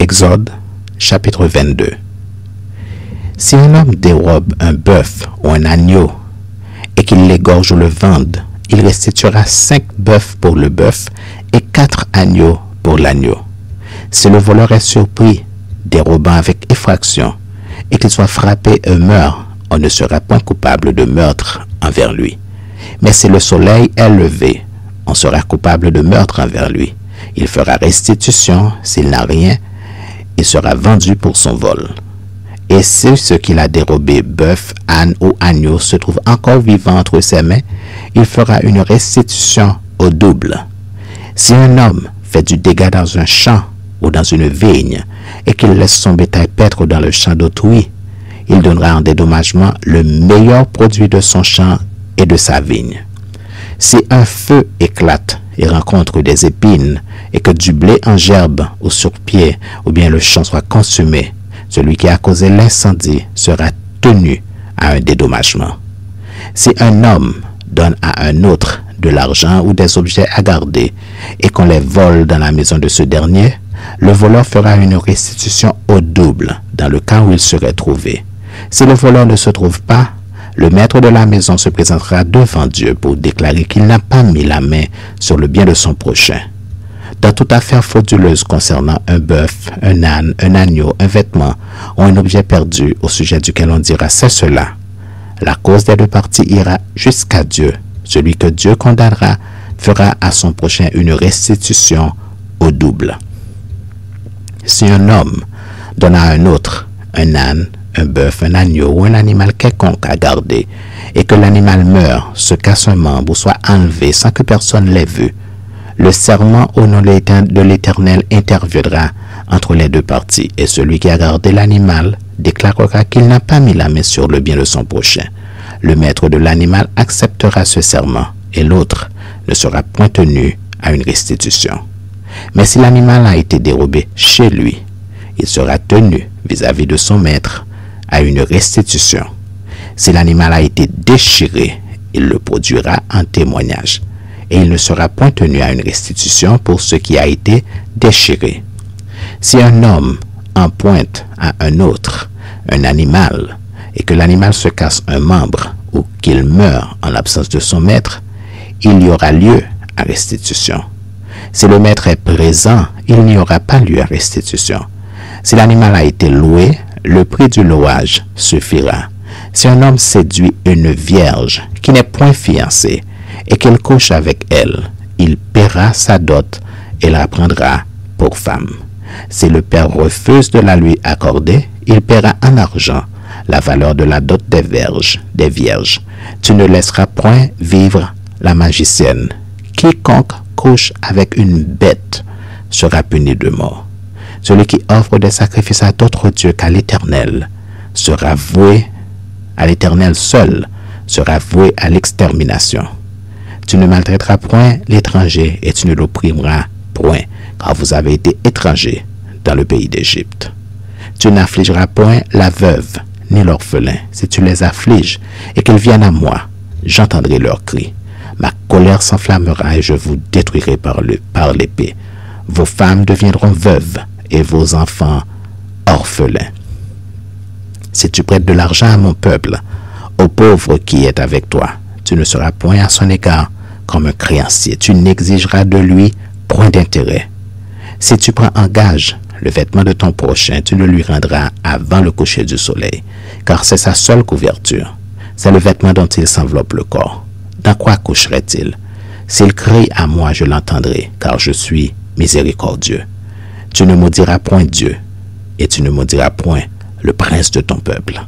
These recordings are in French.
Exode, chapitre 22. Si un homme dérobe un bœuf ou un agneau et qu'il l'égorge ou le vende, il restituera 5 bœufs pour le bœuf et 4 agneaux pour l'agneau. Si le voleur est surpris, dérobant avec effraction, et qu'il soit frappé et meurt, on ne sera point coupable de meurtre envers lui. Mais si le soleil est levé, on sera coupable de meurtre envers lui. Il fera restitution. S'il n'a rien, il sera vendu pour son vol. Et si ce qu'il a dérobé, bœuf, âne ou agneau, se trouve encore vivant entre ses mains, il fera une restitution au double. Si un homme fait du dégât dans un champ ou dans une vigne, et qu'il laisse son bétail paître dans le champ d'autrui, il donnera en dédommagement le meilleur produit de son champ et de sa vigne. Si un feu éclate et rencontre des épines, et que du blé en gerbe ou sur pied, ou bien le champ soit consumé, celui qui a causé l'incendie sera tenu à un dédommagement. Si un homme donne à un autre de l'argent ou des objets à garder, et qu'on les vole dans la maison de ce dernier, le voleur fera une restitution au double dans le cas où il serait trouvé. Si le voleur ne se trouve pas, le maître de la maison se présentera devant Dieu pour déclarer qu'il n'a pas mis la main sur le bien de son prochain. Dans toute affaire frauduleuse concernant un bœuf, un âne, un agneau, un vêtement ou un objet perdu au sujet duquel on dira c'est cela, la cause des deux parties ira jusqu'à Dieu. Celui que Dieu condamnera fera à son prochain une restitution au double. Si un homme donne à un autre un âne, un bœuf, un agneau ou un animal quelconque à garder, et que l'animal meurt, se casse un membre ou soit enlevé sans que personne l'ait vu, le serment au nom de l'Éternel interviendra entre les deux parties, et celui qui a gardé l'animal déclarera qu'il n'a pas mis la main sur le bien de son prochain. Le maître de l'animal acceptera ce serment, et l'autre ne sera point tenu à une restitution. Mais si l'animal a été dérobé chez lui, il sera tenu vis-à-vis de son maître à une restitution. Si l'animal a été déchiré, il le produira en témoignage, et il ne sera point tenu à une restitution pour ce qui a été déchiré. Si un homme emprunte à un autre un animal, et que l'animal se casse un membre, ou qu'il meurt en l'absence de son maître, il y aura lieu à restitution. Si le maître est présent, il n'y aura pas lieu à restitution. Si l'animal a été loué, le prix du louage suffira. Si un homme séduit une vierge qui n'est point fiancée et qu'elle couche avec elle, il paiera sa dot et la prendra pour femme. Si le père refuse de la lui accorder, il paiera en argent la valeur de la dot des vierges. Tu ne laisseras point vivre la magicienne. Quiconque couche avec une bête sera puni de mort. Celui qui offre des sacrifices à d'autres dieux qu'à l'Éternel sera voué à l'Éternel seul, sera voué à l'extermination. Tu ne maltraiteras point l'étranger et tu ne l'opprimeras point, car vous avez été étrangers dans le pays d'Égypte. Tu n'affligeras point la veuve ni l'orphelin. Si tu les affliges et qu'ils viennent à moi, j'entendrai leurs cris. Ma colère s'enflammera et je vous détruirai par l'épée. Vos femmes deviendront veuves et vos enfants orphelins. Si tu prêtes de l'argent à mon peuple, au pauvre qui est avec toi, tu ne seras point à son égard comme un créancier. Tu n'exigeras de lui point d'intérêt. Si tu prends en gage le vêtement de ton prochain, tu le lui rendras avant le coucher du soleil, car c'est sa seule couverture. C'est le vêtement dont il s'enveloppe le corps. Dans quoi coucherait-il? S'il crie à moi, je l'entendrai, car je suis miséricordieux. Tu ne maudiras point Dieu, et tu ne maudiras point le prince de ton peuple.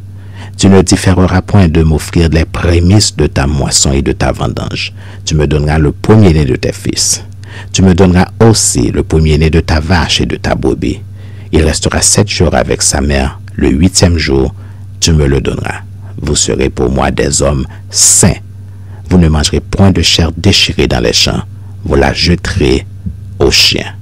Tu ne différeras point de m'offrir les prémices de ta moisson et de ta vendange. Tu me donneras le premier-né de tes fils. Tu me donneras aussi le premier-né de ta vache et de ta brebis. Il restera 7 jours avec sa mère. Le 8e jour, tu me le donneras. Vous serez pour moi des hommes saints. Vous ne mangerez point de chair déchirée dans les champs. Vous la jetterez aux chiens.